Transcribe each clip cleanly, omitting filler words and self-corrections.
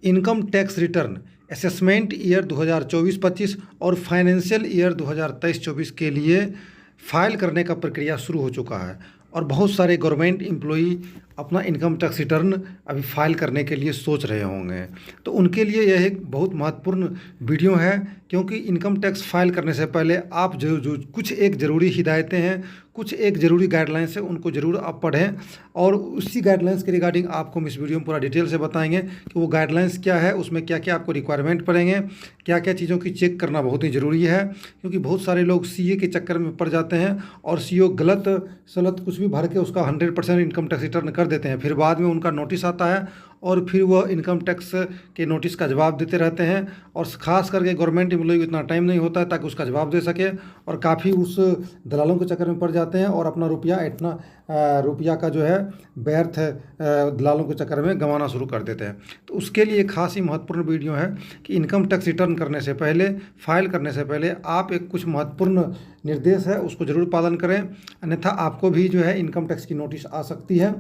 Income tax return assessment year 2024-25 और financial year 2023-24 के लिए फ़ाइल करने का प्रक्रिया शुरू हो चुका है और बहुत सारे गवर्नमेंट एम्प्लॉई अपना इनकम टैक्स रिटर्न अभी फाइल करने के लिए सोच रहे होंगे। तो उनके लिए यह एक बहुत महत्वपूर्ण वीडियो है, क्योंकि इनकम टैक्स फाइल करने से पहले आप जो कुछ एक ज़रूरी हिदायतें हैं, कुछ एक ज़रूरी गाइडलाइंस है, उनको ज़रूर आप पढ़ें। और उसी गाइडलाइंस के रिगार्डिंग आपको हम इस वीडियो में पूरा डिटेल से बताएंगे कि वो गाइडलाइंस क्या है, उसमें क्या क्या आपको रिक्वायरमेंट पड़ेंगे, क्या क्या चीज़ों की चेक करना बहुत ही ज़रूरी है। क्योंकि बहुत सारे लोग सीए के चक्कर में पड़ जाते हैं और सीओ गलत सलत कुछ भी भर के उसका 100% इनकम टैक्स रिटर्न कर देते हैं। फिर बाद में उनका नोटिस आता है और फिर वह इनकम टैक्स के नोटिस का जवाब देते रहते हैं। और ख़ास करके गवर्नमेंट एम्प्लॉय को इतना टाइम नहीं होता है ताकि उसका जवाब दे सके, और काफ़ी उस दलालों के चक्कर में पड़ जाते हैं और अपना रुपया का जो है व्यर्थ दलालों के चक्कर में गंवाना शुरू कर देते हैं। तो उसके लिए खास ही महत्वपूर्ण वीडियो है कि इनकम टैक्स रिटर्न करने से पहले, फाइल करने से पहले आप एक कुछ महत्वपूर्ण निर्देश है उसको ज़रूर पालन करें, अन्यथा आपको भी जो है इनकम टैक्स की नोटिस आ सकती है।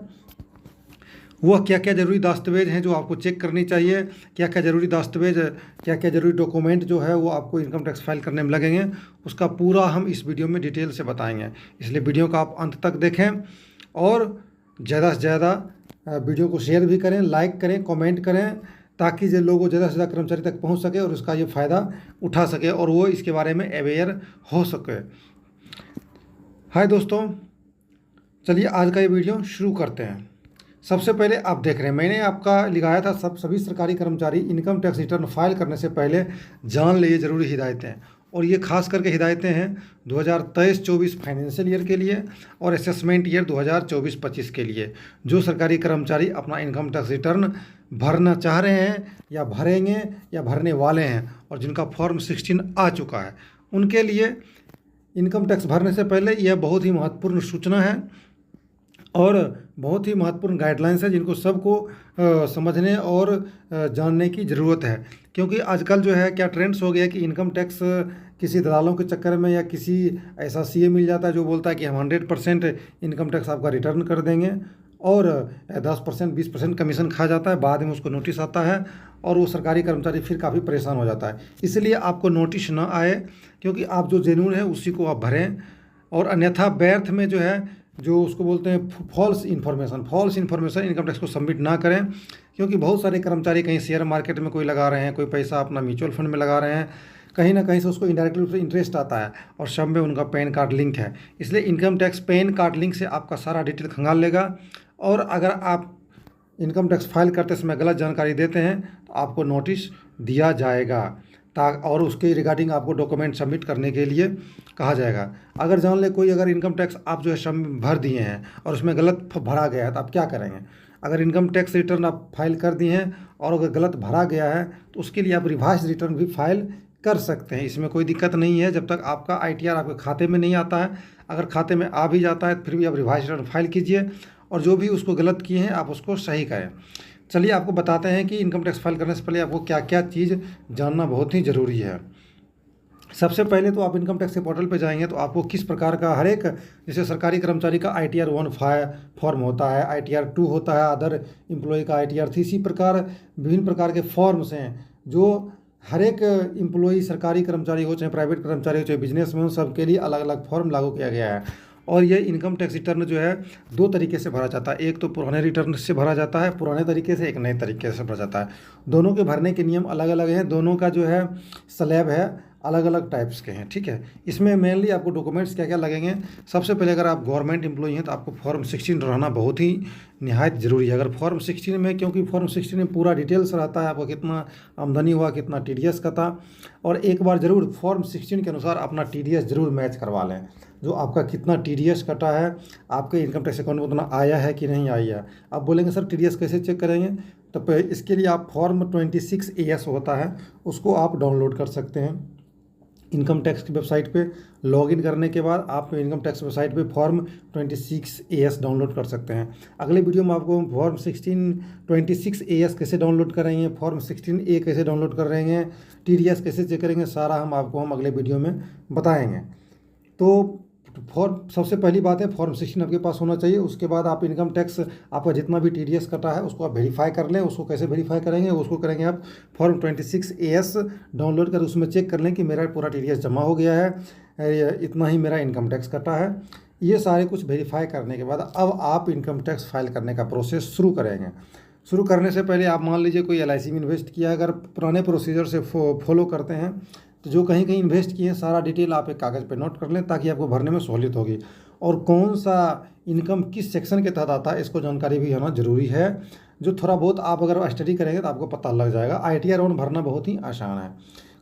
वह क्या क्या ज़रूरी दस्तावेज हैं जो आपको चेक करनी चाहिए, क्या क्या ज़रूरी दस्तावेज, क्या क्या ज़रूरी डॉक्यूमेंट जो है वो आपको इनकम टैक्स फाइल करने में लगेंगे, उसका पूरा हम इस वीडियो में डिटेल से बताएंगे। इसलिए वीडियो को आप अंत तक देखें और ज़्यादा से ज़्यादा वीडियो को शेयर भी करें, लाइक करें, कमेंट करें, ताकि जो लोगों ज़्यादा से ज़्यादा कर्मचारी तक पहुँच सके और उसका ये फ़ायदा उठा सके और वो इसके बारे में अवेयर हो सके। हाय दोस्तों, चलिए आज का ये वीडियो शुरू करते हैं। सबसे पहले आप देख रहे हैं, मैंने आपका लिखाया था सभी सरकारी कर्मचारी इनकम टैक्स रिटर्न फाइल करने से पहले जान लिए ज़रूरी हिदायतें, और ये खास करके हिदायतें हैं 2023-24 फाइनेंशियल ईयर के लिए और असेसमेंट ईयर 2024-25 के लिए। जो सरकारी कर्मचारी अपना इनकम टैक्स रिटर्न भरना चाह रहे हैं या भरेंगे या भरने वाले हैं और जिनका फॉर्म 16 आ चुका है, उनके लिए इनकम टैक्स भरने से पहले यह बहुत ही महत्वपूर्ण सूचना है और बहुत ही महत्वपूर्ण गाइडलाइंस है जिनको सबको समझने और जानने की ज़रूरत है। क्योंकि आजकल जो है क्या ट्रेंड्स हो गया कि इनकम टैक्स किसी दलालों के चक्कर में या किसी ऐसा सीए मिल जाता है जो बोलता है कि हम 100% इनकम टैक्स आपका रिटर्न कर देंगे और 10% 20% कमीशन खा जाता है। बाद में उसको नोटिस आता है और वो सरकारी कर्मचारी फिर काफ़ी परेशान हो जाता है। इसलिए आपको नोटिस ना आए, क्योंकि आप जो जेन्युइन है उसी को आप भरें, और अन्यथा व्यर्थ में जो है जो उसको बोलते हैं फॉल्स इन्फॉर्मेशन इनकम टैक्स को सबमिट ना करें। क्योंकि बहुत सारे कर्मचारी कहीं शेयर मार्केट में कोई लगा रहे हैं, कोई पैसा अपना म्यूचुअल फंड में लगा रहे हैं, कहीं ना कहीं से उसको इनडायरेक्ट रूप से इंटरेस्ट आता है और सब में उनका पैन कार्ड लिंक है। इसलिए income tax pan card link से आपका सारा डिटेल खंगाल लेगा, और अगर आप इनकम टैक्स फाइल करते समय गलत जानकारी देते हैं तो आपको नोटिस दिया जाएगा और उसके रिगार्डिंग आपको डॉक्यूमेंट सबमिट करने के लिए कहा जाएगा। अगर जान ले कोई, अगर इनकम टैक्स आप जो है भर दिए हैं और उसमें गलत भरा गया है तो आप क्या करेंगे? अगर इनकम टैक्स रिटर्न आप फाइल कर दिए हैं और अगर गलत भरा गया है तो उसके लिए आप रिवाइज रिटर्न भी फाइल कर सकते हैं। इसमें कोई दिक्कत नहीं है जब तक आपका आईटीआर आपके खाते में नहीं आता है। अगर खाते में आ भी जाता है तो फिर भी आप रिवाइज रिटर्न फाइल कीजिए और जो भी उसको गलत किए हैं आप उसको सही करें। चलिए आपको बताते हैं कि इनकम टैक्स फाइल करने से पहले आपको क्या क्या चीज़ जानना बहुत ही ज़रूरी है। सबसे पहले तो आप इनकम टैक्स के पोर्टल पे जाएंगे तो आपको किस प्रकार का हर एक, जैसे सरकारी कर्मचारी का ITR 1 फॉर्म होता है, ITR 2 होता है, अदर एम्प्लॉय का ITR 3, इसी प्रकार विभिन्न प्रकार के फॉर्म्स हैं जो हर एक एम्प्लॉय, सरकारी कर्मचारी हो चाहे प्राइवेट कर्मचारी हो चाहे बिजनेसमैन, सबके लिए अलग अलग फॉर्म लागू किया गया है। और ये इनकम टैक्स रिटर्न जो है 2 तरीके से भरा जाता है। एक तो पुराने रिटर्न से भरा जाता है, पुराने तरीके से, एक नए तरीके से भरा जाता है। दोनों के भरने के नियम अलग अलग हैं, दोनों का जो है स्लैब है अलग अलग टाइप्स के हैं, ठीक है। इसमें मेनली आपको डॉक्यूमेंट्स क्या क्या लगेंगे। सबसे पहले अगर आप गवर्नमेंट एम्प्लॉई हैं तो आपको फॉर्म 16 रहना बहुत ही निहायत ज़रूरी है। अगर फॉर्म 16 में, क्योंकि फॉर्म 16 में पूरा डिटेल्स रहता है, आपको कितना आमदनी हुआ, कितना TDS का था, और एक बार ज़रूर फॉर्म 16 के अनुसार अपना TDS ज़रूर मैच करवा लें। जो आपका कितना TDS कटा है, आपके इनकम टैक्स अकाउंट में उतना आया है कि नहीं आया। आप बोलेंगे सर TDS कैसे चेक करेंगे? तो इसके लिए आप फॉर्म 26AS होता है, उसको आप डाउनलोड कर सकते हैं। इनकम टैक्स की वेबसाइट पे लॉगिन करने के बाद आप इनकम टैक्स वेबसाइट पे फॉर्म 26AS डाउनलोड कर सकते हैं। अगले वीडियो में आपको फॉर्म 26AS कैसे डाउनलोड करेंगे, फॉर्म 16A कैसे डाउनलोड कर रहे हैं, TDS कैसे चेक करेंगे, सारा हम अगले वीडियो में बताएंगे। तो फॉर्म, सबसे पहली बात है फॉर्म 16 आपके पास होना चाहिए। उसके बाद आप इनकम टैक्स आपका जितना भी टीडीएस कटा है उसको आप वेरीफाई कर लें। उसको कैसे वेरीफाई करेंगे, उसको करेंगे आप फॉर्म 26AS डाउनलोड कर उसमें चेक कर लें कि मेरा पूरा टीडीएस जमा हो गया है, इतना ही मेरा इनकम टैक्स कटा है। ये सारे कुछ वेरीफाई करने के बाद अब आप इनकम टैक्स फाइल करने का प्रोसेस शुरू करेंगे। शुरू करने से पहले आप मान लीजिए कोई LIC में इन्वेस्ट किया, अगर पुराने प्रोसीजर से फॉलो करते हैं तो जो कहीं कहीं इन्वेस्ट किए हैं सारा डिटेल आप एक कागज़ पे नोट कर लें ताकि आपको भरने में सहूलियत होगी। और कौन सा इनकम किस सेक्शन के तहत आता है इसको जानकारी भी होना ज़रूरी है, जो थोड़ा बहुत आप अगर स्टडी करेंगे तो आपको पता लग जाएगा। ITR ऑन भरना बहुत ही आसान है।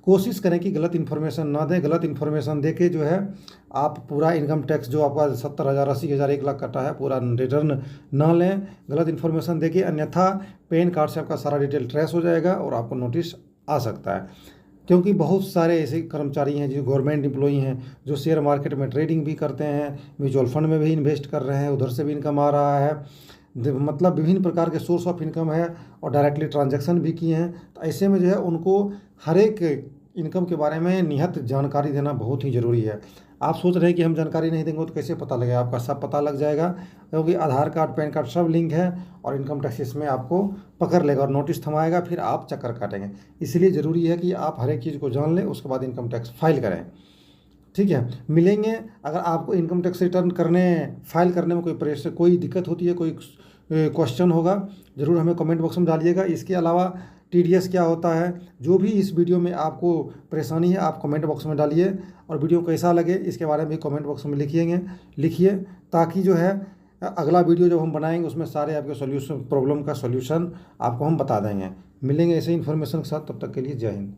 कोशिश करें कि गलत इन्फॉर्मेशन ना दें। गलत इन्फॉर्मेशन दे के जो है आप पूरा इनकम टैक्स जो आपका 70,000, 80,000, 1 लाख कटा है पूरा रिटर्न ना लें गलत इन्फॉर्मेशन दे के, अन्यथा पैन कार्ड से आपका सारा डिटेल ट्रेस हो जाएगा और आपको नोटिस आ सकता है। क्योंकि बहुत सारे ऐसे कर्मचारी हैं जो गवर्नमेंट एम्प्लॉई हैं जो शेयर मार्केट में ट्रेडिंग भी करते हैं, म्यूचुअल फंड में भी इन्वेस्ट कर रहे हैं, उधर से भी इनकम आ रहा है, मतलब विभिन्न प्रकार के सोर्स ऑफ इनकम है और डायरेक्टली ट्रांजैक्शन भी किए हैं। तो ऐसे में जो है उनको हर एक इनकम के बारे में निहत जानकारी देना बहुत ही ज़रूरी है। आप सोच रहे हैं कि हम जानकारी नहीं देंगे तो कैसे पता लगेगा, आपका सब पता लग जाएगा क्योंकि आधार कार्ड, पैन कार्ड सब लिंक है और इनकम टैक्स इसमें आपको पकड़ लेगा और नोटिस थमाएगा, फिर आप चक्कर काटेंगे। इसलिए ज़रूरी है कि आप हर एक चीज़ को जान लें, उसके बाद इनकम टैक्स फाइल करें। ठीक है, मिलेंगे। अगर आपको इनकम टैक्स रिटर्न फाइल करने में कोई दिक्कत होती है, कोई क्वेश्चन होगा, ज़रूर हमें कमेंट बॉक्स में डालिएगा। इसके अलावा TDS क्या होता है, जो भी इस वीडियो में आपको परेशानी है आप कमेंट बॉक्स में डालिए और वीडियो कैसा लगे इसके बारे में भी कमेंट बॉक्स में लिखिए ताकि जो है अगला वीडियो जब हम बनाएंगे उसमें सारे आपके प्रॉब्लम का सॉल्यूशन आपको हम बता देंगे। मिलेंगे ऐसे इन्फॉर्मेशन के साथ, तब तक के लिए जय हिंद।